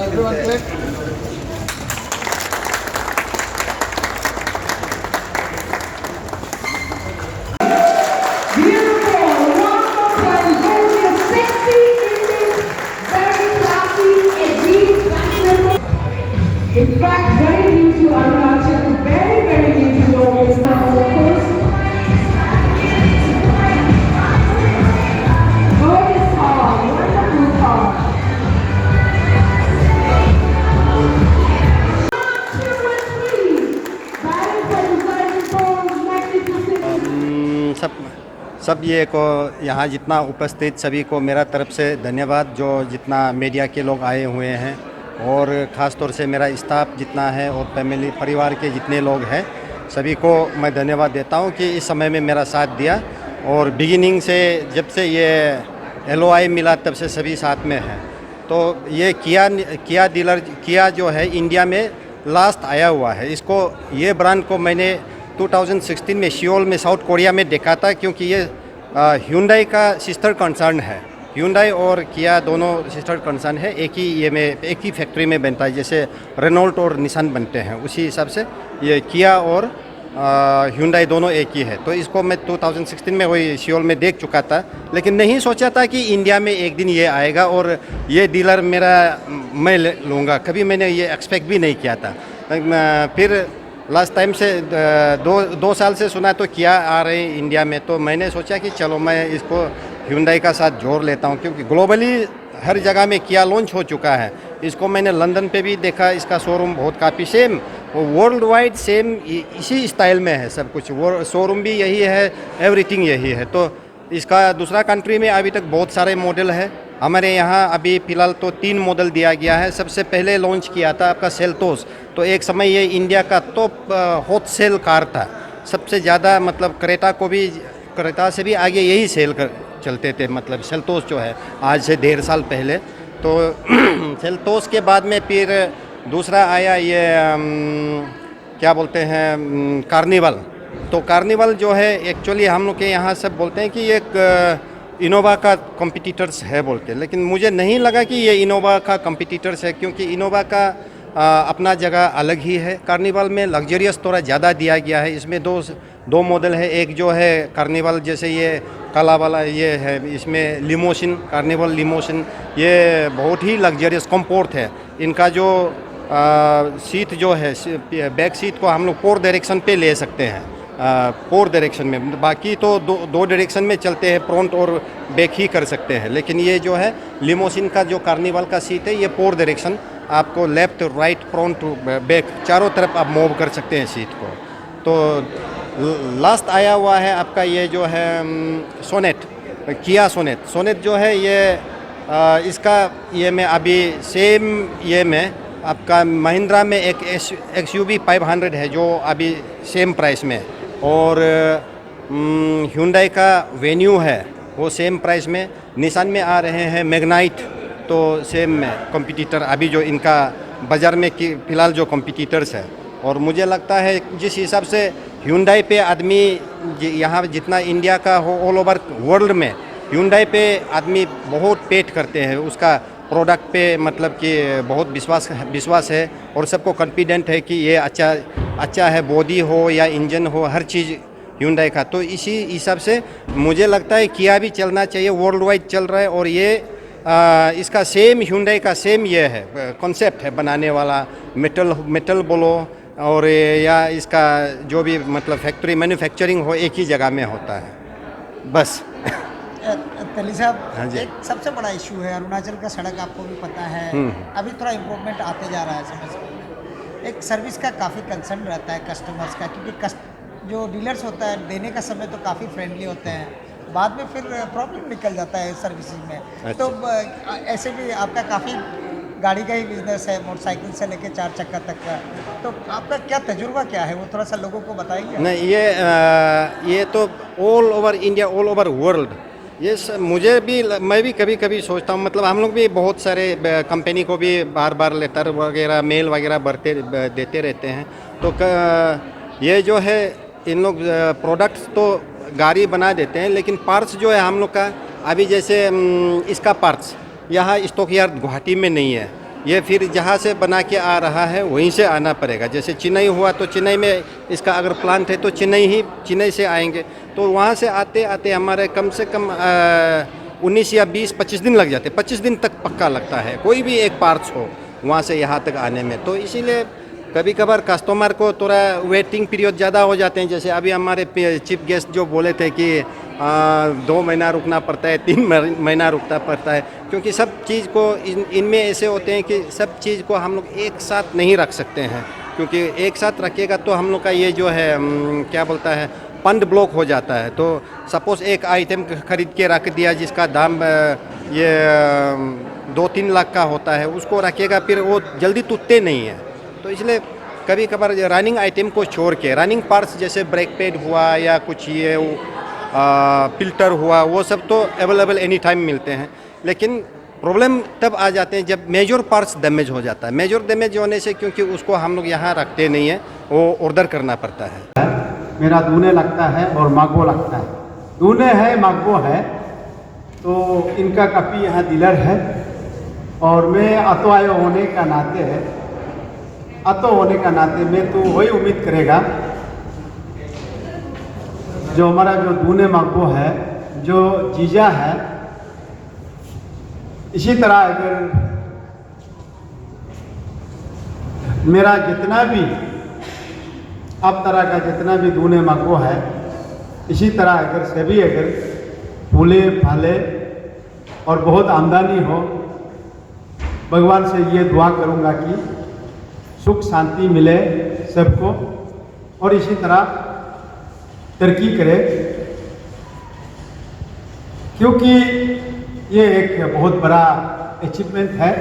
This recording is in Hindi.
Everyone clap. In fact, very new to Arunachal, very new to Locals. Of course, gorgeous car, wonderful car. सब सब ये को यहाँ जितना उपस्थित सभी को मेरा तरफ से धन्यवाद, जो जितना मीडिया के लोग आए हुए हैं, और ख़ास तौर से मेरा स्टाफ जितना है और फैमिली परिवार के जितने लोग हैं सभी को मैं धन्यवाद देता हूँ कि इस समय में मेरा साथ दिया। और बिगिनिंग से जब से ये LOI मिला तब से सभी साथ में हैं। तो ये किया डीलर किया जो है इंडिया में लास्ट आया हुआ है। इसको ये ब्रांड को मैंने 2016 में सियोल में साउथ कोरिया में देखा था, क्योंकि ये Hyundai का सिस्टर कंसर्न है। Hyundai और किया दोनों सिस्टर कंसर्न है, एक ही फैक्ट्री में बनता है, जैसे रेनॉल्ट और निसान बनते हैं उसी हिसाब से ये किया और Hyundai दोनों एक ही है। तो इसको मैं 2016 में वही सियोल में देख चुका था, लेकिन नहीं सोचा था कि इंडिया में एक दिन ये आएगा और ये डीलर मैं लूँगा। कभी मैंने ये एक्सपेक्ट भी नहीं किया था। फिर लास्ट टाइम से दो साल से सुना तो किया आ रहे हैं इंडिया में, तो मैंने सोचा कि चलो मैं इसको Hyundai का साथ जोड़ लेता हूँ, क्योंकि ग्लोबली हर जगह में किया लॉन्च हो चुका है। इसको मैंने लंदन पे भी देखा, इसका शोरूम बहुत काफ़ी सेम वर्ल्ड वाइड सेम इसी स्टाइल में है सब कुछ। वो शोरूम भी यही है, एवरीथिंग यही है। तो इसका दूसरा कंट्री में अभी तक बहुत सारे मॉडल है। हमारे यहाँ अभी फ़िलहाल तो 3 मॉडल दिया गया है। सबसे पहले लॉन्च किया था आपका सेल्टोस, तो एक समय ये इंडिया का टॉप हॉट सेल कार था। सबसे ज़्यादा मतलब क्रेटा से भी आगे यही सेल चलते थे, मतलब सेल्टोस जो है आज से 1.5 साल पहले। तो सेल्टोस के बाद में फिर दूसरा आया ये क्या बोलते हैं कार्निवल। तो कार्निवल जो है एक्चुअली हम लोग के यहाँ सब बोलते हैं कि ये एक इनोवा का कॉम्पिटिटर्स है बोलते हैं, लेकिन मुझे नहीं लगा कि ये इनोवा का कॉम्पिटिटर्स है, क्योंकि इनोवा का अपना जगह अलग ही है। कार्निवल में लग्जरियस थोड़ा ज़्यादा दिया गया है। इसमें दो मॉडल है। एक जो है कार्निवल जैसे ये काला वाला ये है, इसमें लिमोसिन, कार्निवल लिमोसिन, ये बहुत ही लग्जरियस कम्फोर्ट है। इनका जो सीट जो है, बैक सीट को हम लोग 4 डायरेक्शन पे ले सकते हैं, 4 डायरेक्शन में। बाकी तो दो डायरेक्शन में चलते हैं, फ्रंट और बैक ही कर सकते हैं। लेकिन ये जो है लिमोसिन का जो कार्निवल का सीट है, ये 4 डायरेक्शन, आपको लेफ्ट राइट फ्रंट बैक चारों तरफ आप मूव कर सकते हैं सीट को। तो लास्ट आया हुआ है आपका ये जो है सोनेट, किया सोनेट जो है ये इसका ये में अभी सेम ये में आपका महिंद्रा में एक XUV 500 है जो अभी सेम प्राइस में, और Hyundai का वेन्यू है वो सेम प्राइस में। निसान में आ रहे हैं मैग्नाइट, तो सेम में कॉम्पिटिटर अभी जो इनका बाज़ार में फ़िलहाल जो कॉम्पिटिटर्स है। और मुझे लगता है जिस हिसाब से Hyundai पे आदमी यहाँ जितना इंडिया का हो ऑल ओवर वर्ल्ड में Hyundai पे आदमी बहुत पेट करते हैं, उसका प्रोडक्ट पे मतलब कि बहुत विश्वास है, और सबको कॉन्फिडेंट है कि ये अच्छा है, बॉडी हो या इंजन हो, हर चीज़ Hyundai का। तो इसी हिसाब से मुझे लगता है किया भी चलना चाहिए, वर्ल्ड वाइड चल रहा है। और ये इसका सेम Hyundai का सेम ये है कॉन्सेप्ट है बनाने वाला, मेटल बोलो और या इसका जो भी मतलब फैक्ट्री मैन्युफैक्चरिंग हो एक ही जगह में होता है बस। तली साहब, हाँ जी। एक सबसे बड़ा इशू है अरुणाचल का, सड़क आपको भी पता है, अभी थोड़ा इम्प्रूवमेंट आते जा रहा है समय समय। एक सर्विस का काफ़ी कंसर्न रहता है कस्टमर्स का, क्योंकि जो डीलर्स होता है देने का समय तो काफ़ी फ्रेंडली होते हैं, बाद में फिर प्रॉब्लम निकल जाता है सर्विसिंग में। अच्छा। तो ऐसे भी आपका काफ़ी गाड़ी का ही बिजनेस है, मोटरसाइकिल से लेके 4 चक्का तक का, तो आपका क्या तजुर्बा क्या है वो थोड़ा सा लोगों को बताएंगे? नहीं, ये तो all over India, all over world, ये मैं भी कभी कभी सोचता हूँ, मतलब हम लोग भी बहुत सारे कंपनी को भी बार बार लेटर वगैरह मेल वगैरह देते रहते हैं। तो ये जो है इन लोग प्रोडक्ट्स तो गाड़ी बना देते हैं, लेकिन पार्ट्स जो है हम लोग का अभी जैसे इसका पार्ट्स यहाँ स्टॉक यार्ड गुवाहाटी में नहीं है, ये फिर जहाँ से बना के आ रहा है वहीं से आना पड़ेगा। जैसे चेन्नई हुआ तो चेन्नई में इसका अगर प्लांट है तो चेन्नई से आएंगे, तो वहाँ से आते आते हमारे कम से कम 19 या 20-25 दिन लग जाते, 25 दिन तक पक्का लगता है कोई भी एक पार्ट्स हो वहाँ से यहाँ तक आने में। तो इसीलिए कभी कभार कस्टमर को थोड़ा वेटिंग पीरियड ज़्यादा हो जाते हैं। जैसे अभी हमारे चीफ गेस्ट जो बोले थे कि 2 महीना रुकना पड़ता है, 3 महीना रुकना पड़ता है, क्योंकि सब चीज़ को इनमें ऐसे होते हैं कि सब चीज़ को हम लोग एक साथ नहीं रख सकते हैं, क्योंकि एक साथ रखिएगा तो हम लोग का ये जो है क्या बोलता है फंड ब्लॉक हो जाता है। तो सपोज़ एक आइटम खरीद के रख दिया जिसका दाम ये 2-3 लाख का होता है, उसको रखिएगा फिर वो जल्दी टूटते नहीं है। तो इसलिए कभी कभार रनिंग आइटम को छोड़ के रनिंग पार्ट्स जैसे ब्रेक पैड हुआ या कुछ ये फिल्टर हुआ, वो सब तो अवेलेबल एनी टाइम मिलते हैं। लेकिन प्रॉब्लम तब आ जाते हैं जब मेजर पार्ट्स डैमेज हो जाता है। मेजर डैमेज होने से क्योंकि उसको हम लोग यहाँ रखते नहीं हैं, वो ऑर्डर करना पड़ता है। मेरा दूने लगता है और मागो लगता है। दूने है मागो है, तो इनका काफ़ी यहाँ डीलर है। और मैं अतवायो होने का नाते मैं तो वही उम्मीद करेगा जो हमारा जो दूने मागो है, जो जीजा है, इसी तरह अगर मेरा जितना भी अब तरह का जितना भी दूने मागो है, इसी तरह अगर सभी अगर फूले फाले और बहुत आमदनी हो, भगवान से ये दुआ करूँगा कि सुख शांति मिले सबको और इसी तरह तरक्की करे, क्योंकि ये एक बहुत बड़ा अचीवमेंट है।